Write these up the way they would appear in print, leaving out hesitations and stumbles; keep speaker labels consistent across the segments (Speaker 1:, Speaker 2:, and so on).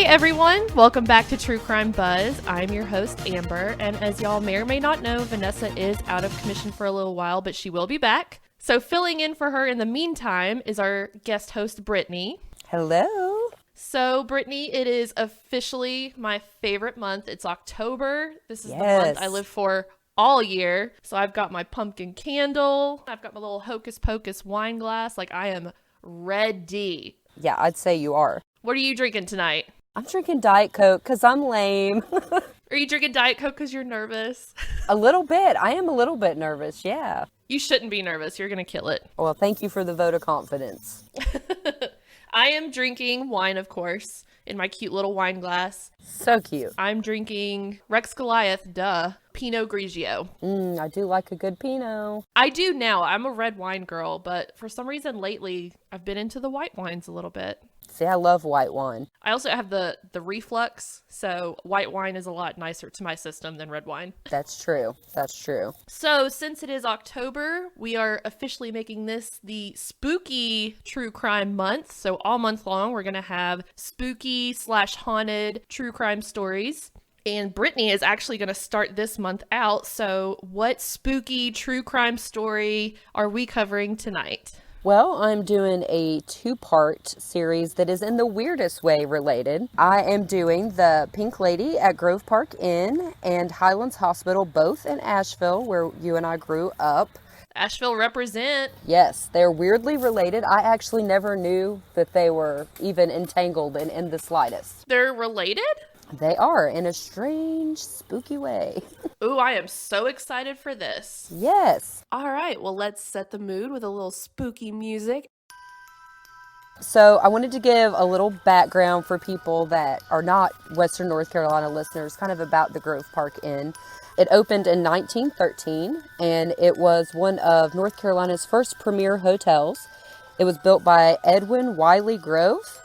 Speaker 1: everyone, welcome back to True Crime Buzz. I'm your host, Amber, and as y'all may or may not know, Vanessa is out of commission for a little while, but she will be back. So filling in for her in the meantime is our guest host, Brittany.
Speaker 2: Hello.
Speaker 1: So Brittany, it is officially my favorite month. It's October. This is the month I live for all year. So I've got my pumpkin candle. I've got my little Hocus Pocus wine glass. Like, I am ready.
Speaker 2: Yeah, I'd say you are.
Speaker 1: What are you drinking tonight?
Speaker 2: I'm drinking Diet Coke because I'm lame.
Speaker 1: Are you drinking Diet Coke because you're nervous?
Speaker 2: A little bit. I am a little bit nervous, yeah.
Speaker 1: You shouldn't be nervous. You're going to kill it.
Speaker 2: Well, thank you for the vote of confidence.
Speaker 1: I am drinking wine, of course, in my cute little wine glass.
Speaker 2: So cute.
Speaker 1: I'm drinking Rex Goliath, Pinot Grigio.
Speaker 2: I do like a good Pinot.
Speaker 1: I do now. I'm a red wine girl, but for some reason lately, I've been into the white wines a little bit.
Speaker 2: See, I love white wine.
Speaker 1: I also have the reflux, so white wine is a lot nicer to my system than red wine.
Speaker 2: That's true. That's true.
Speaker 1: So since it is October, we are officially making this the spooky true crime month. So all month long, we're going to have spooky/haunted true crime stories. And Brittany is actually going to start this month out. So what spooky true crime story are we covering tonight?
Speaker 2: Well, I'm doing a two-part series that is in the weirdest way related. I am doing the Pink Lady at Grove Park Inn and Highland Hospital, both in Asheville, where you and I grew up.
Speaker 1: Asheville represent.
Speaker 2: Yes, they're weirdly related. I actually never knew that they were even entangled in the slightest.
Speaker 1: They're related?
Speaker 2: They are, in a strange, spooky way.
Speaker 1: Ooh, I am so excited for this.
Speaker 2: Yes.
Speaker 1: All right, well, let's set the mood with a little spooky music.
Speaker 2: So I wanted to give a little background for people that are not Western North Carolina listeners, kind of about the Grove Park Inn. It opened in 1913, and it was one of North Carolina's first premier hotels. It was built by Edwin Wiley Grove,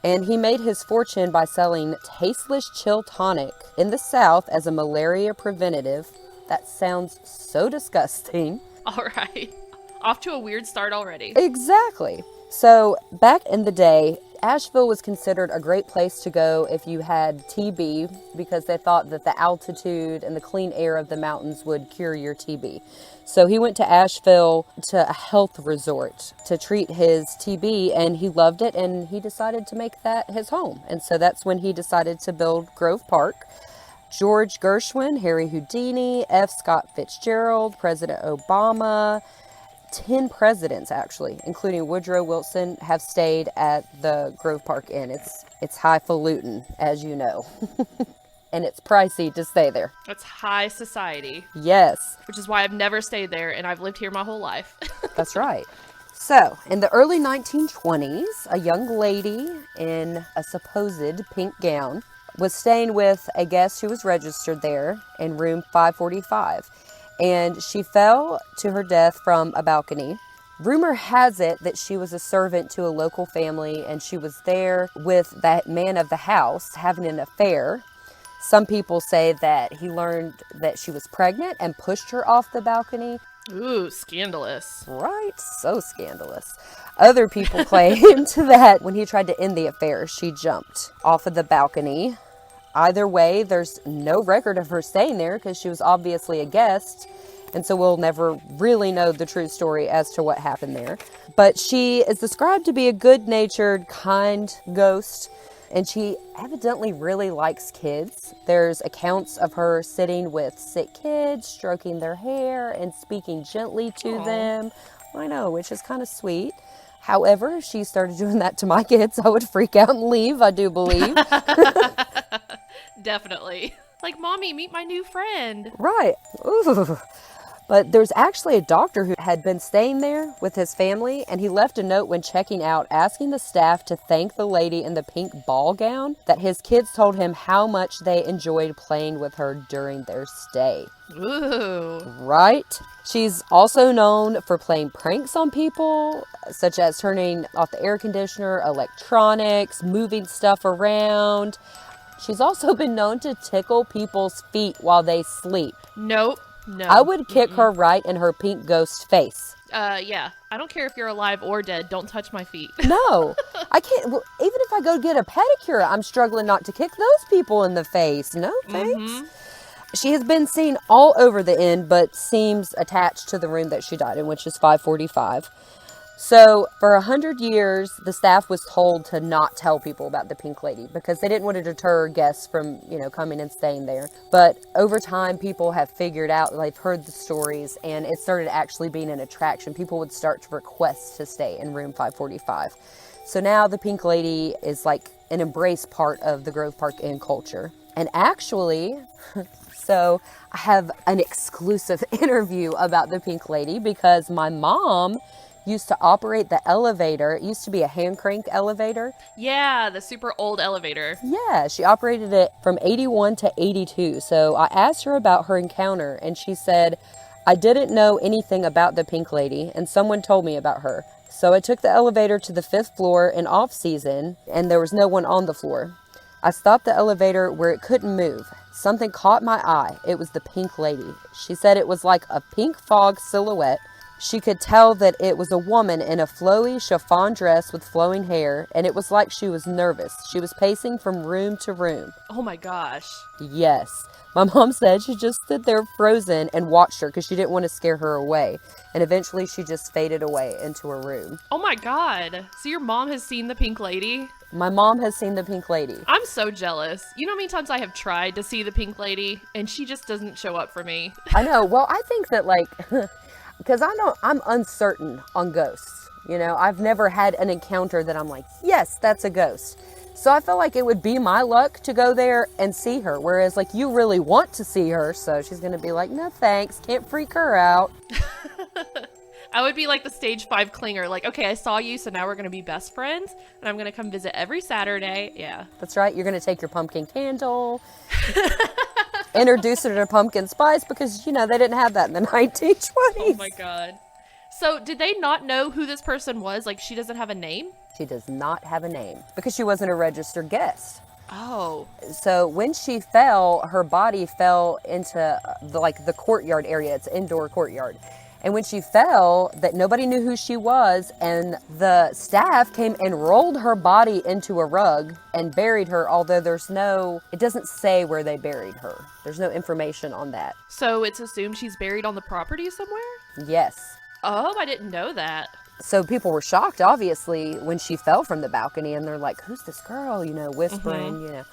Speaker 2: and he made his fortune by selling tasteless chill tonic in the South as a malaria preventative. That sounds so disgusting.
Speaker 1: All right. Off to a weird start already.
Speaker 2: Exactly. So back in the day, Asheville was considered a great place to go if you had TB because they thought that the altitude and the clean air of the mountains would cure your TB. So he went to Asheville to a health resort to treat his TB, and he loved it, and he decided to make that his home. And so that's when he decided to build Grove Park. George Gershwin, Harry Houdini, F. Scott Fitzgerald, President Obama, 10 presidents actually, including Woodrow Wilson, have stayed at the Grove Park Inn. It's highfalutin, as you know. And it's pricey to stay there.
Speaker 1: It's high society.
Speaker 2: Yes.
Speaker 1: Which is why I've never stayed there, and I've lived here my whole life.
Speaker 2: That's right. So, in the early 1920s, a young lady in a supposed pink gown was staying with a guest who was registered there in room 545. And she fell to her death from a balcony. Rumor has it that she was a servant to a local family, and she was there with that man of the house having an affair. Some people say that he learned that she was pregnant and pushed her off the balcony.
Speaker 1: Ooh, scandalous.
Speaker 2: Right? So scandalous. Other people claimed that when he tried to end the affair, she jumped off of the balcony. Either way, there's no record of her staying there because she was obviously a guest. And so we'll never really know the true story as to what happened there. But she is described to be a good-natured, kind ghost. And she evidently really likes kids. There's accounts of her sitting with sick kids, stroking their hair, and speaking gently to them. I know, which is kind of sweet. However, if she started doing that to my kids, I would freak out and leave, I do believe.
Speaker 1: Definitely. Like, Mommy, meet my new friend.
Speaker 2: Right. Ooh. But there's actually a doctor who had been staying there with his family, and he left a note when checking out asking the staff to thank the lady in the pink ball gown that his kids told him how much they enjoyed playing with her during their stay.
Speaker 1: Ooh.
Speaker 2: Right? She's also known for playing pranks on people, such as turning off the air conditioner, electronics, moving stuff around. She's also been known to tickle people's feet while they sleep.
Speaker 1: Nope. No.
Speaker 2: I would kick her right in her pink ghost face
Speaker 1: Yeah. I don't care if you're alive or dead. Don't touch my feet.
Speaker 2: No, I can't. Well, even if I go get a pedicure, I'm struggling not to kick those people in the face. No, thanks. She has been seen all over the inn, but seems attached to the room that she died in, which is 545. So for 100 years, the staff was told to not tell people about the Pink Lady because they didn't want to deter guests from, coming and staying there. But over time, people have figured out, they've heard the stories, and it started actually being an attraction. People would start to request to stay in room 545. So now the Pink Lady is like an embraced part of the Grove Park Inn culture. And actually, so I have an exclusive interview about the Pink Lady because my mom used to operate the elevator. It used to be a hand crank elevator.
Speaker 1: Yeah, the super old elevator.
Speaker 2: Yeah, she operated it from 81 to 82. So I asked her about her encounter and she said, I didn't know anything about the Pink Lady and someone told me about her. So I took the elevator to the 5th floor in off season and there was no one on the floor. I stopped the elevator where it couldn't move. Something caught my eye. It was the Pink Lady. She said it was like a pink fog silhouette. She could tell that it was a woman in a flowy chiffon dress with flowing hair, and it was like she was nervous. She was pacing from room to room.
Speaker 1: Oh my gosh.
Speaker 2: Yes. My mom said she just stood there frozen and watched her because she didn't want to scare her away. And eventually she just faded away into her room.
Speaker 1: Oh my god. So your mom has seen the Pink Lady?
Speaker 2: My mom has seen the Pink Lady.
Speaker 1: I'm so jealous. You know how many times I have tried to see the Pink Lady, and she just doesn't show up for me?
Speaker 2: I know. Well, I think that because I'm uncertain on ghosts. I've never had an encounter that I'm like, yes, that's a ghost. So I feel like it would be my luck to go there and see her. Whereas you really want to see her. So she's going to be like, no, thanks. Can't freak her out.
Speaker 1: I would be like the stage 5 clinger. Like, okay, I saw you, so now we're going to be best friends. And I'm going to come visit every Saturday. Yeah.
Speaker 2: That's right. You're going to take your pumpkin candle. Introduce her to pumpkin spice because, they didn't have that in the 1920s.
Speaker 1: Oh my god. So did they not know who this person was? Like, she doesn't have a name?
Speaker 2: She does not have a name because she wasn't a registered guest.
Speaker 1: Oh.
Speaker 2: So when she fell, her body fell into the courtyard area. It's an indoor courtyard. And when she fell, that nobody knew who she was, and the staff came and rolled her body into a rug and buried her, although it doesn't say where they buried her. There's no information on that.
Speaker 1: So it's assumed she's buried on the property somewhere?
Speaker 2: Yes.
Speaker 1: Oh, I didn't know that.
Speaker 2: So people were shocked, obviously, when she fell from the balcony, and they're like, who's this girl, whispering,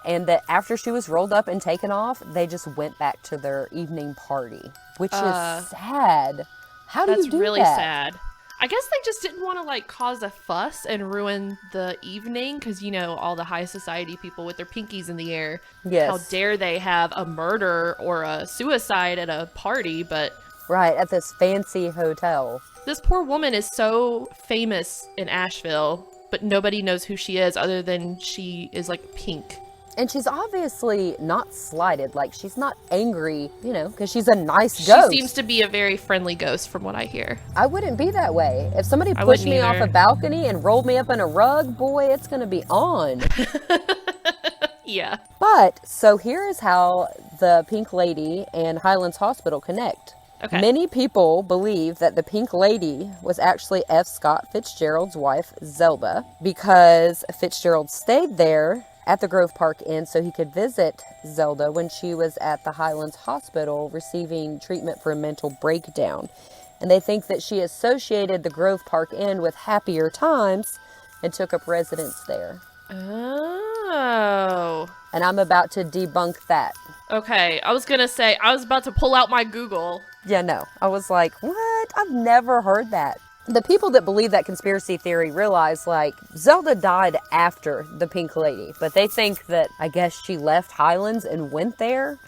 Speaker 2: And that after she was rolled up and taken off, they just went back to their evening party, which is sad. How do you do that?
Speaker 1: That's really sad. I guess they just didn't want to cause a fuss and ruin the evening because, all the high society people with their pinkies in the air.
Speaker 2: Yes.
Speaker 1: How dare they have a murder or a suicide at a party, but...
Speaker 2: Right, at this fancy hotel.
Speaker 1: This poor woman is so famous in Asheville, but nobody knows who she is other than she is pink.
Speaker 2: And she's obviously not slighted. She's not angry, because she's a nice ghost.
Speaker 1: She seems to be a very friendly ghost from what I hear.
Speaker 2: I wouldn't be that way. If somebody pushed me off a balcony and rolled me up in a rug, boy, it's going to be on.
Speaker 1: Yeah.
Speaker 2: But, so here is how the Pink Lady and Highlands Hospital connect.
Speaker 1: Okay.
Speaker 2: Many people believe that the Pink Lady was actually F. Scott Fitzgerald's wife, Zelda, because Fitzgerald stayed there at the Grove Park Inn so he could visit Zelda when she was at the Highlands Hospital receiving treatment for a mental breakdown. And they think that she associated the Grove Park Inn with happier times and took up residence there.
Speaker 1: Oh.
Speaker 2: And I'm about to debunk that.
Speaker 1: Okay, I was about to pull out my Google.
Speaker 2: Yeah, no. I was like, what? I've never heard that. The people that believe that conspiracy theory realize, Zelda died after the Pink Lady, but they think that, I guess, she left Highlands and went there.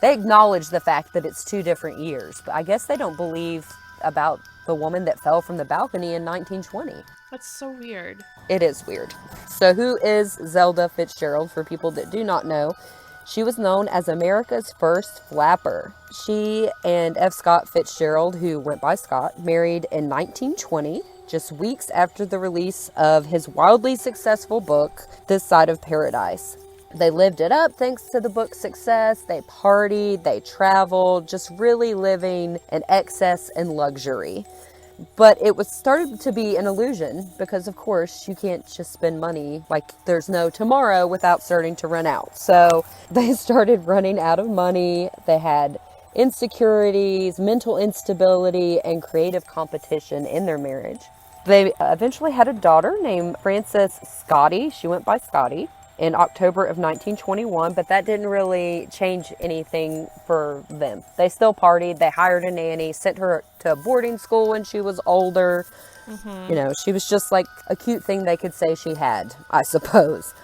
Speaker 2: They acknowledge the fact that it's 2 different years, but I guess they don't believe about the woman that fell from the balcony in 1920.
Speaker 1: That's so weird.
Speaker 2: It is weird. So who is Zelda Fitzgerald, for people that do not know? She was known as America's first flapper. She and F. Scott Fitzgerald, who went by Scott, married in 1920, just weeks after the release of his wildly successful book, This Side of Paradise. They lived it up thanks to the book's success. They partied, they traveled, just really living in excess and luxury. But it was started to be an illusion because, of course, you can't just spend money like there's no tomorrow without starting to run out. So they started running out of money. They had insecurities, mental instability, and creative competition in their marriage. They eventually had a daughter named Frances Scotty. She went by Scotty in October of 1921, but that didn't really change anything for them. They still partied. They hired a nanny, sent her to boarding school when she was older. You know, she was just like a cute thing they could say she had, I suppose.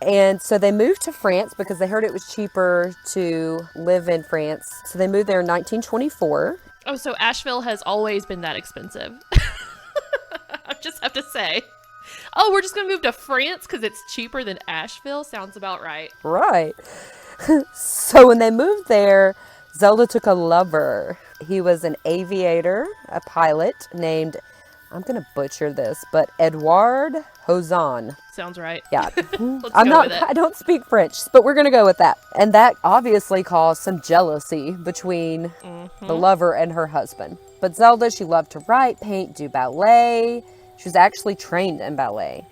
Speaker 2: And so they moved to France because they heard it was cheaper to live in France. So they moved there in 1924.
Speaker 1: Oh, so Asheville has always been that expensive. I just have to say. Oh, we're just going to move to France because it's cheaper than Asheville? Sounds about right.
Speaker 2: Right. So when they moved there, Zelda took a lover. He was an aviator, a pilot named, I'm going to butcher this, but Edouard Hozon.
Speaker 1: Sounds right.
Speaker 2: Yeah.
Speaker 1: Let's go with it.
Speaker 2: I don't speak French, but we're going to go with that. And that obviously caused some jealousy between the lover and her husband. But Zelda, she loved to write, paint, do ballet. She was actually trained in ballet.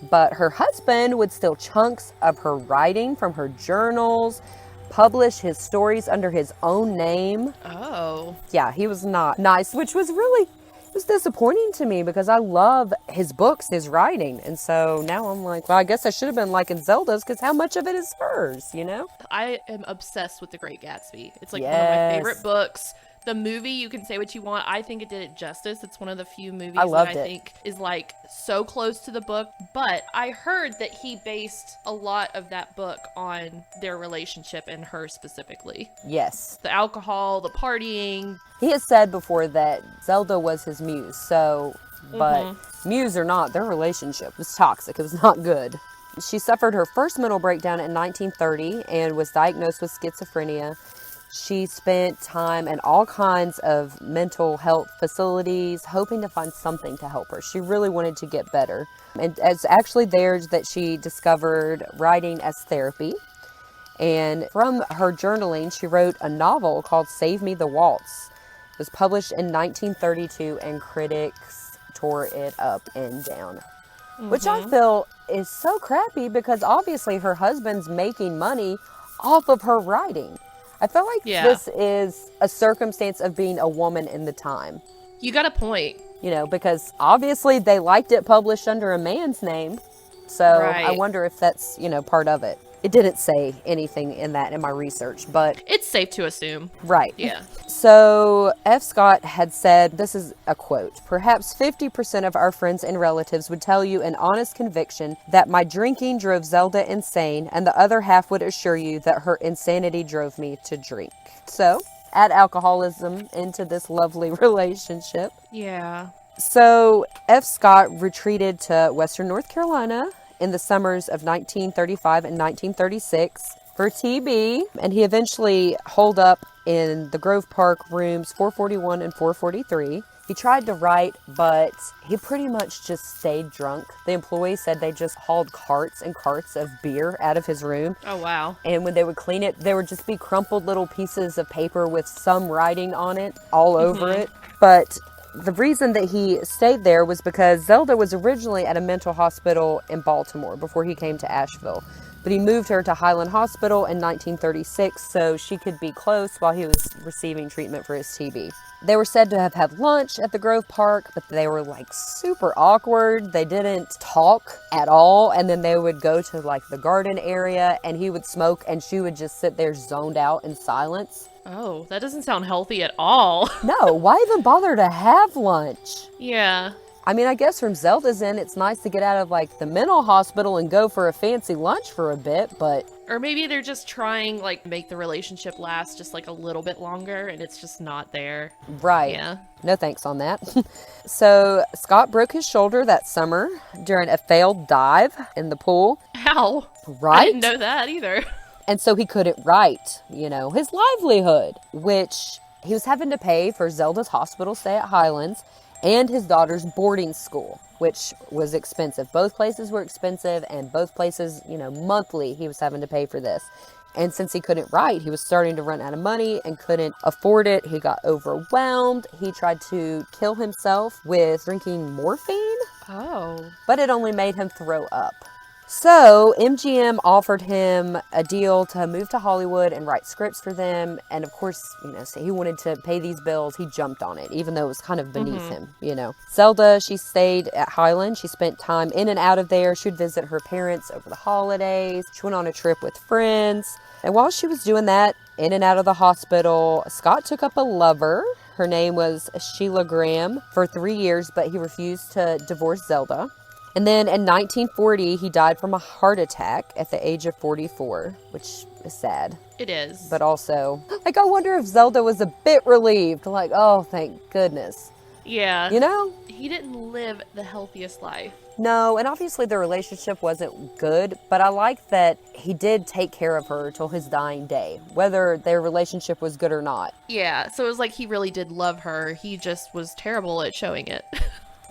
Speaker 2: But her husband would steal chunks of her writing from her journals, publish his stories under his own name.
Speaker 1: Oh.
Speaker 2: Yeah, he was not nice, which was really, it was disappointing to me because I love his books, his writing. And so now I'm like, well, I guess I should have been liking Zelda's because how much of it is hers, you know?
Speaker 1: I am obsessed with The Great Gatsby. It's like one
Speaker 2: Yes.
Speaker 1: of my favorite books. The movie, you can say what you want. I think it did it justice. It's one of the few movies that I think is like so close to the book. But I heard that he based a lot of that book on their relationship and her specifically.
Speaker 2: Yes.
Speaker 1: The alcohol, the partying.
Speaker 2: He has said before that Zelda was his muse. So, but muse or not, their relationship was toxic. It was not good. She suffered her first mental breakdown in 1930 and was diagnosed with schizophrenia. She spent time in all kinds of mental health facilities, hoping to find something to help her. She really wanted to get better. And it's actually there that she discovered writing as therapy. And from her journaling, she wrote a novel called Save Me the Waltz. It was published in 1932, and critics tore it up and down. Which I feel is so crappy because obviously her husband's making money off of her writing. I feel like this is a circumstance of being a woman in the time.
Speaker 1: You got a point.
Speaker 2: You know, because obviously they liked it published under a man's name. So I wonder if that's, you know, part of it. It didn't say anything in that in my research, but
Speaker 1: it's safe to assume.
Speaker 2: Right.
Speaker 1: Yeah.
Speaker 2: So F. Scott had said, this is a quote, "Perhaps 50% of our friends and relatives would tell you in honest conviction that my drinking drove Zelda insane, and the other half would assure you that her insanity drove me to drink." So add alcoholism into this lovely relationship.
Speaker 1: Yeah.
Speaker 2: So F. Scott retreated to Western North Carolina in the summers of 1935 and 1936 for TB, and he eventually holed up in the Grove Park rooms 441 and 443. He tried to write, but he pretty much just stayed drunk. The employees said they just hauled carts and carts of beer out of his room.
Speaker 1: Oh, wow.
Speaker 2: And when they would clean it, there would just be crumpled little pieces of paper with some writing on it all over it. But the reason that he stayed there was because Zelda was originally at a mental hospital in Baltimore before he came to Asheville. But he moved her to Highland Hospital in 1936 so she could be close while he was receiving treatment for his TB. They were said to have had lunch at the Grove Park, but they were like super awkward. They didn't talk at all. And then they would go to like the garden area and he would smoke and she would just sit there zoned out in silence.
Speaker 1: Oh, that doesn't sound healthy at all.
Speaker 2: No, why even bother to have lunch?
Speaker 1: Yeah.
Speaker 2: I mean, I guess from Zelda's end, it's nice to get out of like the mental hospital and go for a fancy lunch for a bit, but...
Speaker 1: Or maybe they're just trying, like, make the relationship last just like a little bit longer and it's just not there.
Speaker 2: Right.
Speaker 1: Yeah.
Speaker 2: No thanks on that. So Scott broke his shoulder that summer during a failed dive in the pool.
Speaker 1: Ow.
Speaker 2: Right?
Speaker 1: I didn't know that either.
Speaker 2: And so he couldn't write, you know, his livelihood, which he was having to pay for Zelda's hospital stay at Highlands and his daughter's boarding school, which was expensive. Both places were expensive and both places, you know, monthly he was having to pay for this. And since he couldn't write, he was starting to run out of money and couldn't afford it. He got overwhelmed. He tried to kill himself with drinking morphine,
Speaker 1: Oh.
Speaker 2: but it only made him throw up. So MGM offered him a deal to move to Hollywood and write scripts for them. And of course, so he wanted to pay these bills. He jumped on it, even though it was kind of beneath him, Zelda, she stayed at Highland. She spent time in and out of there. She would visit her parents over the holidays. She went on a trip with friends. And while she was doing that, in and out of the hospital, Scott took up a lover. Her name was Sheila Graham for 3 years, but he refused to divorce Zelda. And then in 1940, he died from a heart attack at the age of 44, which is sad.
Speaker 1: It is.
Speaker 2: But also, I wonder if Zelda was a bit relieved. Like, oh, thank goodness.
Speaker 1: Yeah.
Speaker 2: He
Speaker 1: didn't live the healthiest life.
Speaker 2: No, and obviously their relationship wasn't good, but I like that he did take care of her till his dying day, whether their relationship was good or not.
Speaker 1: Yeah, so it was like he really did love her. He just was terrible at showing it.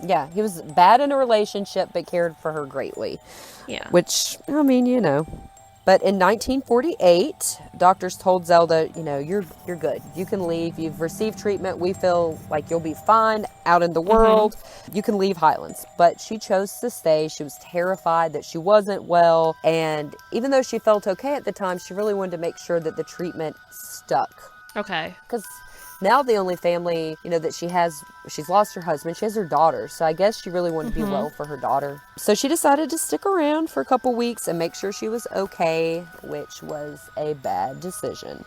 Speaker 2: Yeah, he was bad in a relationship, but cared for her greatly.
Speaker 1: Yeah.
Speaker 2: Which, But in 1948, doctors told Zelda, you're good. You can leave. You've received treatment. We feel like you'll be fine out in the world. You can leave Highlands. But she chose to stay. She was terrified that she wasn't well. And even though she felt okay at the time, she really wanted to make sure that the treatment stuck.
Speaker 1: Okay.
Speaker 2: Because now the only family, that she has, she's lost her husband. She has her daughter. So I guess she really wanted to be well for her daughter. So she decided to stick around for a couple weeks and make sure she was okay, which was a bad decision.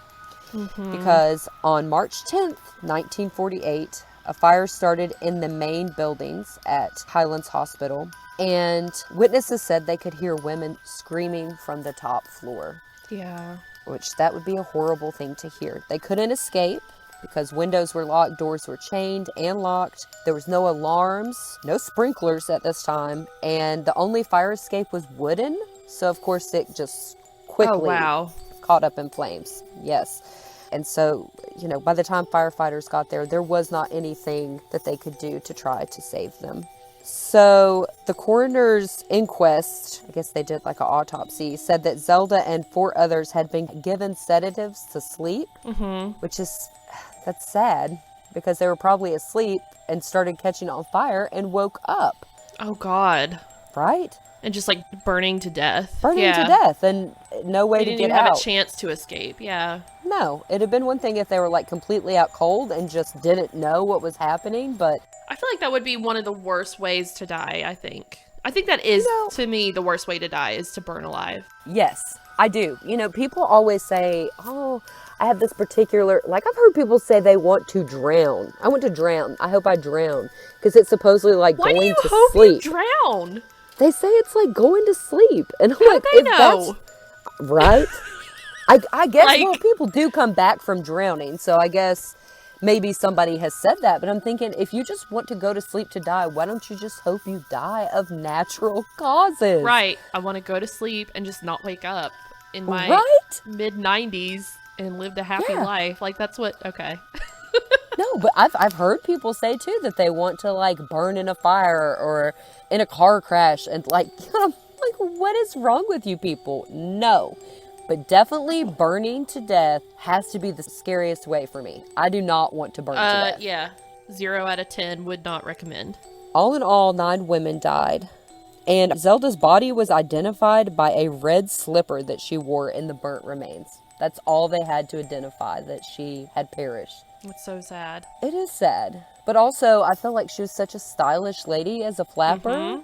Speaker 2: Because on March 10th, 1948, a fire started in the main buildings at Highlands Hospital. And witnesses said they could hear women screaming from the top floor.
Speaker 1: Yeah.
Speaker 2: Which that would be a horrible thing to hear. They couldn't escape because windows were locked, doors were chained and locked. There was no alarms, no sprinklers at this time, and the only fire escape was wooden. So of course it just quickly caught up in flames. Yes. And so, by the time firefighters got there, there was not anything that they could do to try to save them. So the coroner's inquest, I guess they did like an autopsy, said that Zelda and 4 others had been given sedatives to sleep, which is, that's sad because they were probably asleep and started catching on fire and woke up.
Speaker 1: Oh, God.
Speaker 2: Right?
Speaker 1: And just like burning to death.
Speaker 2: Burning to death and no way to get out.
Speaker 1: They didn't even have a chance to escape. Yeah.
Speaker 2: No, it'd have been one thing if they were like completely out cold and just didn't know what was happening, but
Speaker 1: I feel like that would be one of the worst ways to die, I think. I think that is, to me, the worst way to die is to burn alive.
Speaker 2: Yes, I do. People always say, oh, I have this particular, like I've heard people say they want to drown. I want to drown. I hope I drown. Because it's supposedly like going to sleep.
Speaker 1: Why do you hope you drown?
Speaker 2: They say it's like going to sleep. And I'm
Speaker 1: like, they know?
Speaker 2: That's, right? I guess, well, people do come back from drowning. So I guess maybe somebody has said that. But I'm thinking, if you just want to go to sleep to die, why don't you just hope you die of natural causes?
Speaker 1: Right. I want to go to sleep and just not wake up in my mid-90s and live a happy life. Like, that's what, okay.
Speaker 2: No, but I've heard people say, too, that they want to, like, burn in a fire or in a car crash. And, like, what is wrong with you people? No. But definitely burning to death has to be the scariest way for me. I do not want to burn to death.
Speaker 1: Yeah. 0 out of 10 would not recommend.
Speaker 2: All in all, 9 women died. And Zelda's body was identified by a red slipper that she wore in the burnt remains. That's all they had to identify, that she had perished.
Speaker 1: It's so sad.
Speaker 2: It is sad. But also, I feel like she was such a stylish lady as a flapper.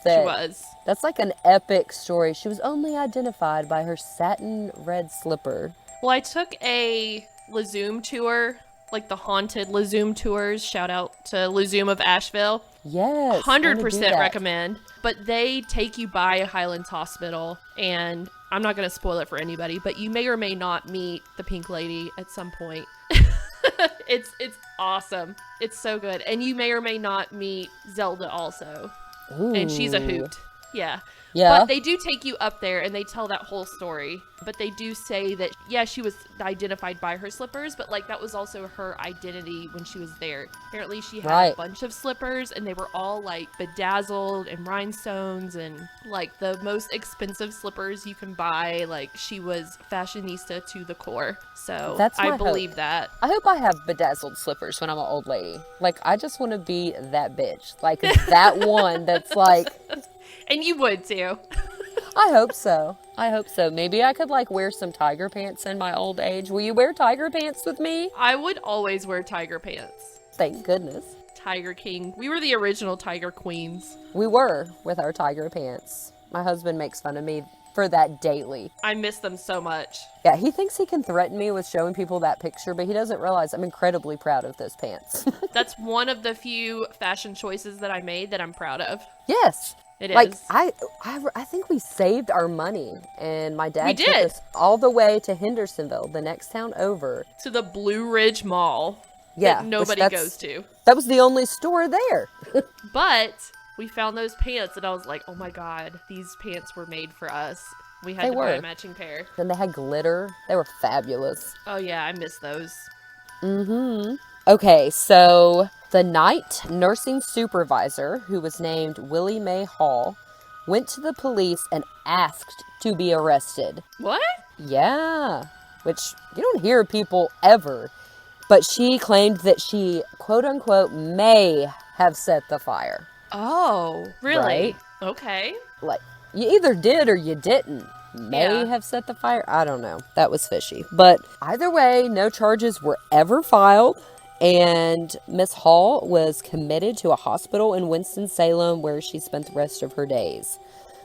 Speaker 1: She was.
Speaker 2: That's like an epic story. She was only identified by her satin red slipper.
Speaker 1: Well, I took a LaZoom tour, like the haunted LaZoom tours. Shout out to LaZoom of Asheville.
Speaker 2: Yes.
Speaker 1: 100% recommend. But they take you by Highlands Hospital, and I'm not going to spoil it for anybody, but you may or may not meet the pink lady at some point. It's awesome. It's so good. And you may or may not meet Zelda also.
Speaker 2: Ooh.
Speaker 1: And she's a hoot. Yeah.
Speaker 2: Yeah.
Speaker 1: But they do take you up there and they tell that whole story. But they do say that, yeah, she was identified by her slippers, but like that was also her identity when she was there. Apparently she had a bunch of slippers and they were all like bedazzled and rhinestones and like the most expensive slippers you can buy. Like she was fashionista to the core. So I believe that.
Speaker 2: I hope I have bedazzled slippers when I'm an old lady. Like I just want to be that bitch. Like that one that's like...
Speaker 1: And you would too.
Speaker 2: I hope so. I hope so. Maybe I could like wear some tiger pants in my old age. Will you wear tiger pants with me?
Speaker 1: I would always wear tiger pants.
Speaker 2: Thank goodness.
Speaker 1: Tiger King. We were the original tiger queens.
Speaker 2: We were with our tiger pants. My husband makes fun of me for that daily.
Speaker 1: I miss them so much.
Speaker 2: Yeah, he thinks he can threaten me with showing people that picture, but he doesn't realize I'm incredibly proud of those pants.
Speaker 1: That's one of the few fashion choices that I made that I'm proud of.
Speaker 2: Yes.
Speaker 1: It
Speaker 2: like,
Speaker 1: is.
Speaker 2: I think we saved our money, and my dad took
Speaker 1: did.
Speaker 2: us all the way to Hendersonville, the next town over.
Speaker 1: To the Blue Ridge Mall.
Speaker 2: Yeah.
Speaker 1: That nobody goes to.
Speaker 2: That was the only store there.
Speaker 1: But we found those pants, and I was like, oh my God, these pants were made for us. We had to buy a matching pair.
Speaker 2: And they had glitter. They were fabulous.
Speaker 1: Oh yeah, I miss those.
Speaker 2: Mm-hmm. Okay, so the night nursing supervisor, who was named Willie Mae Hall, went to the police and asked to be arrested.
Speaker 1: What?
Speaker 2: Yeah, which you don't hear people ever. But she claimed that she, quote unquote, may have set the fire.
Speaker 1: Oh, really?
Speaker 2: Right?
Speaker 1: Okay.
Speaker 2: Like, you either did or you didn't. May have set the fire. I don't know. That was fishy. But either way, no charges were ever filed. And Miss Hall was committed to a hospital in Winston-Salem where she spent the rest of her days.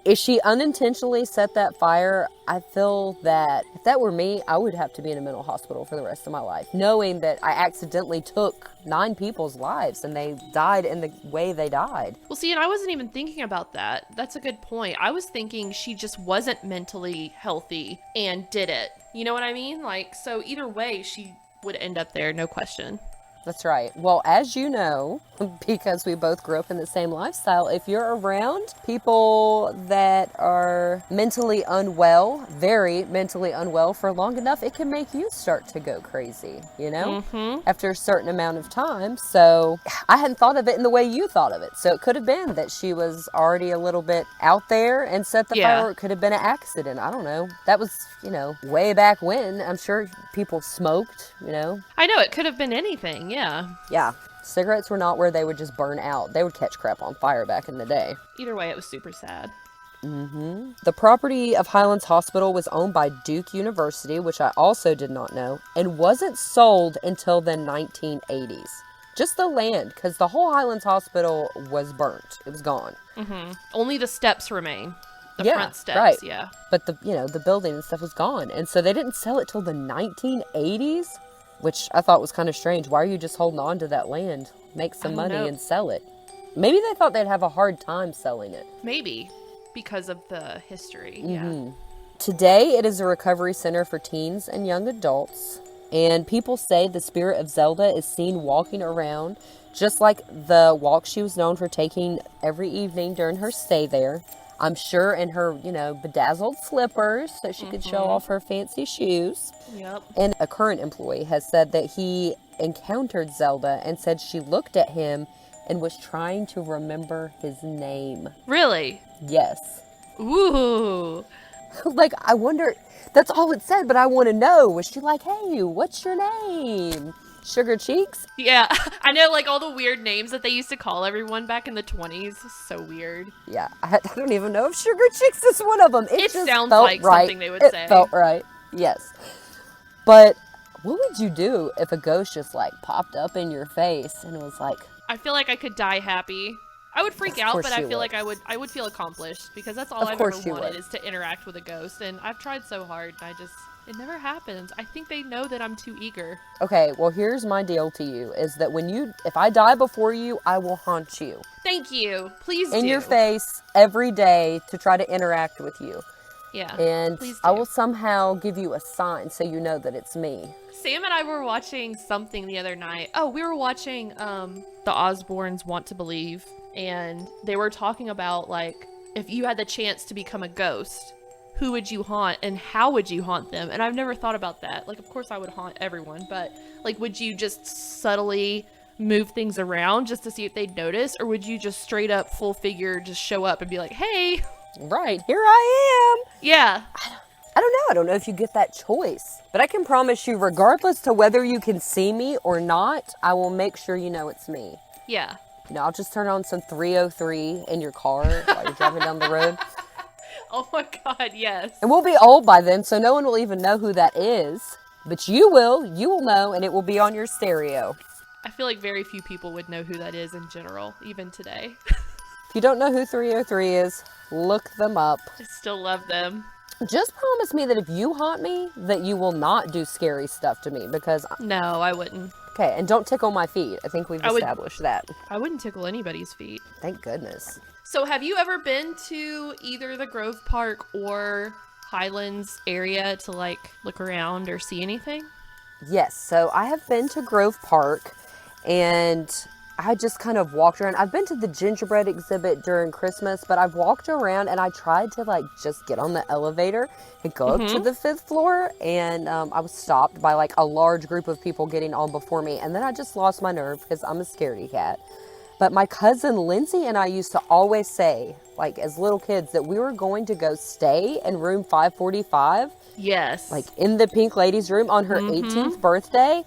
Speaker 2: If she unintentionally set that fire, I feel that if that were me, I would have to be in a mental hospital for the rest of my life, knowing that I accidentally took 9 people's lives and they died in the way they died.
Speaker 1: Well, see, and I wasn't even thinking about that. That's a good point. I was thinking she just wasn't mentally healthy and did it. You know what I mean? Like, so either way, she would end up there, no question.
Speaker 2: That's right. Well, as you know, because we both grew up in the same lifestyle, if you're around people that are mentally unwell, very mentally unwell for long enough, it can make you start to go crazy, you know, after a certain amount of time. So I hadn't thought of it in the way you thought of it. So it could have been that she was already a little bit out there and set the fire. Or it could have been an accident. I don't know. That was, you know, way back when. I'm sure people smoked, you know.
Speaker 1: I know, it could have been anything. Yeah.
Speaker 2: Yeah. Cigarettes were not where they would just burn out. They would catch crap on fire back in the day.
Speaker 1: Either way, it was super sad.
Speaker 2: The property of Highlands Hospital was owned by Duke University, which I also did not know, and wasn't sold until the 1980s. Just the land, because the whole Highlands Hospital was burnt. It was gone.
Speaker 1: Only the steps remain. The front steps,
Speaker 2: right.
Speaker 1: Yeah.
Speaker 2: But the building and stuff was gone. And so they didn't sell it till the 1980s. Which I thought was kind of strange. Why are you just holding on to that land? Make some money and sell it. Maybe they thought they'd have a hard time selling it.
Speaker 1: Maybe. Because of the history. Yeah.
Speaker 2: Today, it is a recovery center for teens and young adults. And people say the spirit of Zelda is seen walking around, just like the walk she was known for taking every evening during her stay there. I'm sure in her, bedazzled slippers so she could show off her fancy shoes.
Speaker 1: Yep.
Speaker 2: And a current employee has said that he encountered Zelda and said she looked at him and was trying to remember his name.
Speaker 1: Really?
Speaker 2: Yes.
Speaker 1: Ooh.
Speaker 2: Like, I wonder, that's all it said, but I want to know. Was she like, hey, what's your name? Sugar Cheeks?
Speaker 1: Yeah, I know, like all the weird names that they used to call everyone back in the 20s. So weird.
Speaker 2: Yeah, I don't even know if Sugar Cheeks is one of them.
Speaker 1: It
Speaker 2: just
Speaker 1: sounds
Speaker 2: felt
Speaker 1: like
Speaker 2: right.
Speaker 1: something they would say.
Speaker 2: It felt right, yes. But what would you do if a ghost just like popped up in your face and was like...
Speaker 1: I feel like I could die happy. I would freak out, but I feel like I would feel accomplished because that's all I've ever wanted is to interact with a ghost. And I've tried so hard and it never happens. I think they know that I'm too eager.
Speaker 2: Okay, well, here's my deal to you, is that if I die before you, I will haunt you.
Speaker 1: Thank you. Please do.
Speaker 2: In your face every day to try to interact with you.
Speaker 1: Yeah,
Speaker 2: and
Speaker 1: please do.
Speaker 2: I will somehow give you a sign so you know that it's me.
Speaker 1: Sam and I were watching something the other night. Oh, we were watching the Osbournes Want to Believe, and they were talking about like if you had the chance to become a ghost, who would you haunt and how would you haunt them? And I've never thought about that. Like, of course I would haunt everyone, but like, would you just subtly move things around just to see if they'd notice? Or would you just straight up full figure just show up and be like, hey,
Speaker 2: Right, here I am.
Speaker 1: yeah.
Speaker 2: I don't know. I don't know if you get that choice. But I can promise you, regardless to whether you can see me or not, I will make sure you know it's me.
Speaker 1: Yeah.
Speaker 2: You know, I'll just turn on some 303 in your car while you're driving down the road.
Speaker 1: Oh my God, yes.
Speaker 2: And we'll be old by then, so no one will even know who that is. But you will know, and it will be on your stereo.
Speaker 1: I feel like very few people would know who that is in general, even today.
Speaker 2: If you don't know who 303 is, look them up.
Speaker 1: I still love them.
Speaker 2: Just promise me that if you haunt me, that you will not do scary stuff to me, because...
Speaker 1: No, I wouldn't.
Speaker 2: Okay, and don't tickle my feet. I think we've established that.
Speaker 1: I wouldn't tickle anybody's feet.
Speaker 2: Thank goodness.
Speaker 1: So have you ever been to either the Grove Park or Highlands area to like look around or see anything?
Speaker 2: Yes, so I have been to Grove Park, and I just kind of walked around. I've been to the gingerbread exhibit during Christmas, but I've walked around and I tried to like just get on the elevator and go up to the 5th floor, and I was stopped by like a large group of people getting on before me, and then I just lost my nerve because I'm a scaredy cat. But my cousin Lindsay and I used to always say, like as little kids, that we were going to go stay in room 545,
Speaker 1: Yes.
Speaker 2: like in the Pink Lady's room on her 18th birthday.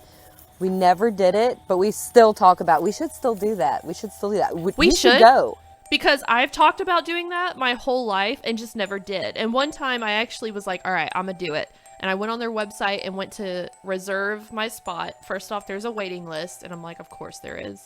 Speaker 2: We never did it, but we still talk about, we should still do that. We should still do that. We should go.
Speaker 1: Because I've talked about doing that my whole life and just never did. And one time I actually was like, all right, I'm going to do it. And I went on their website and went to reserve my spot. First off, there's a waiting list. And I'm like, of course there is.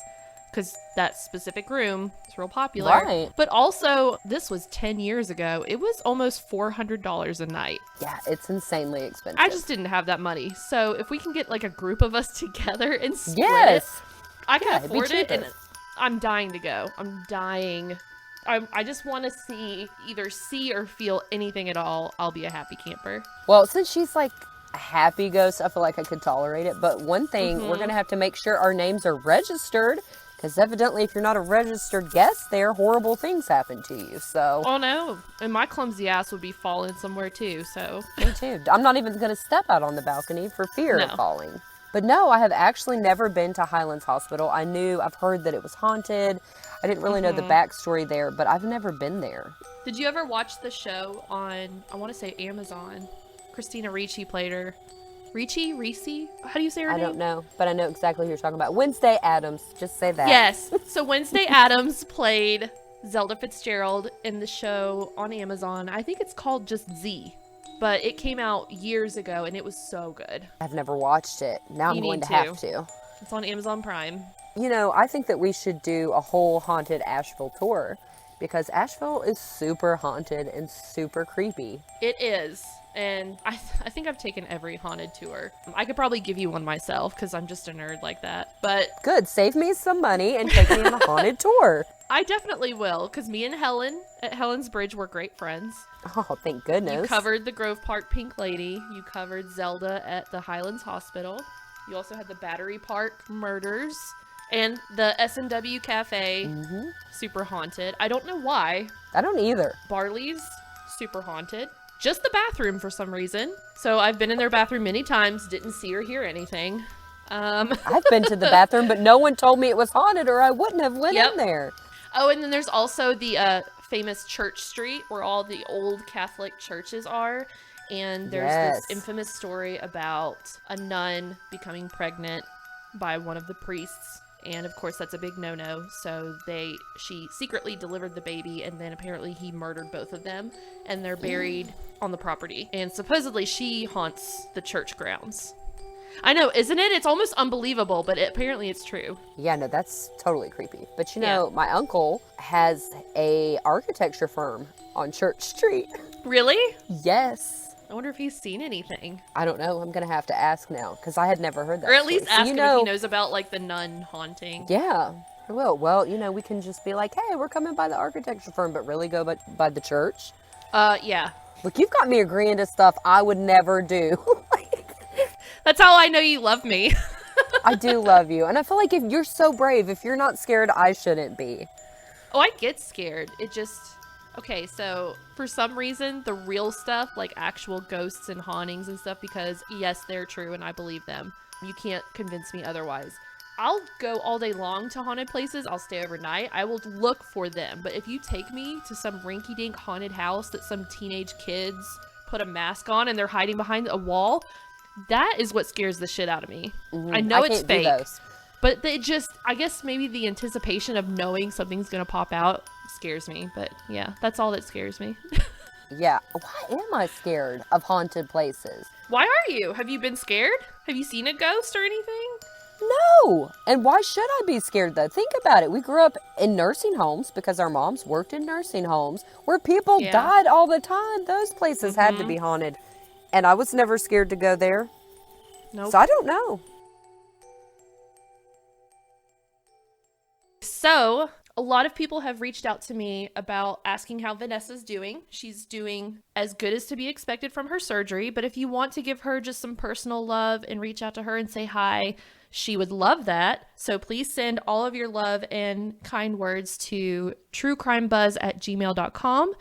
Speaker 1: Because that specific room is real popular.
Speaker 2: Right.
Speaker 1: But also, this was 10 years ago. It was almost $400 a night.
Speaker 2: Yeah, it's insanely expensive.
Speaker 1: I just didn't have that money. So if we can get like a group of us together and split
Speaker 2: Yes.
Speaker 1: it, I can
Speaker 2: Yeah, it'd be
Speaker 1: afford it.
Speaker 2: cheaper.
Speaker 1: And I'm dying to go. I'm dying. I just want to either see or feel anything at all. I'll be a happy camper.
Speaker 2: Well, since she's like a happy ghost, I feel like I could tolerate it. But one thing, we're going to have to make sure our names are registered, because evidently if you're not a registered guest there, horrible things happen to you. So
Speaker 1: Oh no. And my clumsy ass would be falling somewhere too, so.
Speaker 2: me too. I'm not even going to step out on the balcony for fear of
Speaker 1: No.
Speaker 2: falling. But no, I have actually never been to Highlands Hospital. I've heard that it was haunted. I didn't really know the backstory there, but I've never been there.
Speaker 1: Did you ever watch the show on, I want to say Amazon? Christina Ricci played her. Reese? How do you say her
Speaker 2: I
Speaker 1: name?
Speaker 2: don't know, but I know exactly who you're talking about. Wednesday Addams, just say that.
Speaker 1: Yes. So Wednesday Addams played Zelda Fitzgerald in the show on Amazon. I think it's called just Z, but it came out years ago and it was so good.
Speaker 2: I've never watched it. Now
Speaker 1: You
Speaker 2: I'm going
Speaker 1: need
Speaker 2: to have to.
Speaker 1: It's on Amazon Prime.
Speaker 2: You know, I think that we should do a whole haunted Asheville tour, because Asheville is super haunted and super creepy.
Speaker 1: It is. And I think I've taken every haunted tour. I could probably give you one myself because I'm just a nerd like that. But
Speaker 2: Good, save me some money and take me on a haunted tour.
Speaker 1: I definitely will, because me and Helen at Helen's Bridge were great friends.
Speaker 2: Oh, thank goodness.
Speaker 1: You covered the Grove Park Pink Lady. You covered Zelda at the Highlands Hospital. You also had the Battery Park Murders. And the S&W Cafe, super haunted. I don't know why.
Speaker 2: I don't either.
Speaker 1: Barley's, super haunted. Just the bathroom for some reason. So I've been in their bathroom many times, didn't see or hear anything.
Speaker 2: I've been to the bathroom, but no one told me it was haunted, or I wouldn't have went
Speaker 1: Yep.
Speaker 2: in there.
Speaker 1: Oh, and then there's also the famous Church Street where all the old Catholic churches are. And there's
Speaker 2: Yes.
Speaker 1: this infamous story about a nun becoming pregnant by one of the priests. And of course that's a big no-no. So she secretly delivered the baby, and then apparently he murdered both of them, and they're buried on the property. And supposedly she haunts the church grounds. I know, isn't it? It's almost unbelievable, but apparently it's true.
Speaker 2: Yeah, no, that's totally creepy. But you know, my uncle has a architecture firm on Church Street.
Speaker 1: Really?
Speaker 2: Yes.
Speaker 1: I wonder if he's seen anything.
Speaker 2: I don't know. I'm going to have to ask now, because I had never heard that
Speaker 1: Or at
Speaker 2: story.
Speaker 1: least
Speaker 2: So,
Speaker 1: ask
Speaker 2: you
Speaker 1: him
Speaker 2: know,
Speaker 1: if he knows about like the nun haunting.
Speaker 2: Yeah, I will. Well, you know, we can just be like, hey, we're coming by the architecture firm, but really go by the church.
Speaker 1: Yeah.
Speaker 2: Look, you've got me agreeing to stuff I would never do.
Speaker 1: That's how I know you love me.
Speaker 2: I do love you. And I feel like if you're so brave, if you're not scared, I shouldn't be.
Speaker 1: Oh, I get scared. It just, Okay, so for some reason, the real stuff, like actual ghosts and hauntings and stuff, because yes, they're true and I believe them. You can't convince me otherwise. I'll go all day long to haunted places. I'll stay overnight. I will look for them. But if you take me to some rinky-dink haunted house that some teenage kids put a mask on and they're hiding behind a wall, that is what scares the shit out of me. I know it's fake. But they just, I guess maybe the anticipation of knowing something's going to pop out scares me. But yeah, that's all that scares me.
Speaker 2: Yeah. Why am I scared of haunted places?
Speaker 1: Why are you? Have you been scared? Have you seen a ghost or anything?
Speaker 2: No. And why should I be scared, though? Think about it. We grew up in nursing homes because our moms worked in nursing homes where people died all the time. Those places had to be haunted. And I was never scared to go there.
Speaker 1: Nope.
Speaker 2: So I don't know.
Speaker 1: So, a lot of people have reached out to me about asking how Vanessa's doing. She's doing as good as to be expected from her surgery, but if you want to give her just some personal love and reach out to her and say hi, she would love that. So please send all of your love and kind words to truecrimebuzz@gmail.com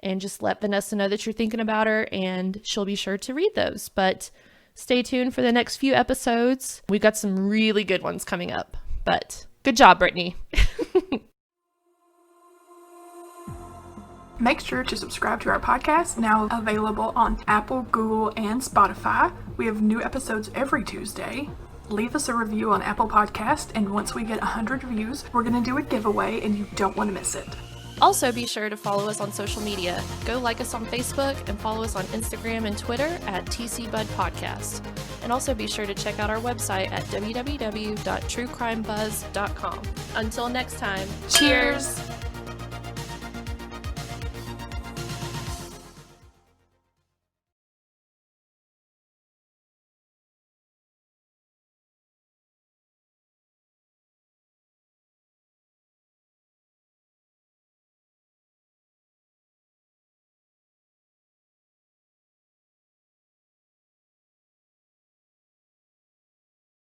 Speaker 1: and just let Vanessa know that you're thinking about her and she'll be sure to read those. But stay tuned for the next few episodes. We've got some really good ones coming up, but good job, Brittany.
Speaker 3: Make sure to subscribe to our podcast, now available on Apple, Google, and Spotify. We have new episodes every Tuesday. Leave us a review on Apple Podcast, and once we get 100 reviews, we're going to do a giveaway, and you don't want to miss it.
Speaker 1: Also, be sure to follow us on social media. Go like us on Facebook and follow us on Instagram and Twitter at TCBud Podcast. And also be sure to check out our website at www.truecrimebuzz.com. Until next time, cheers!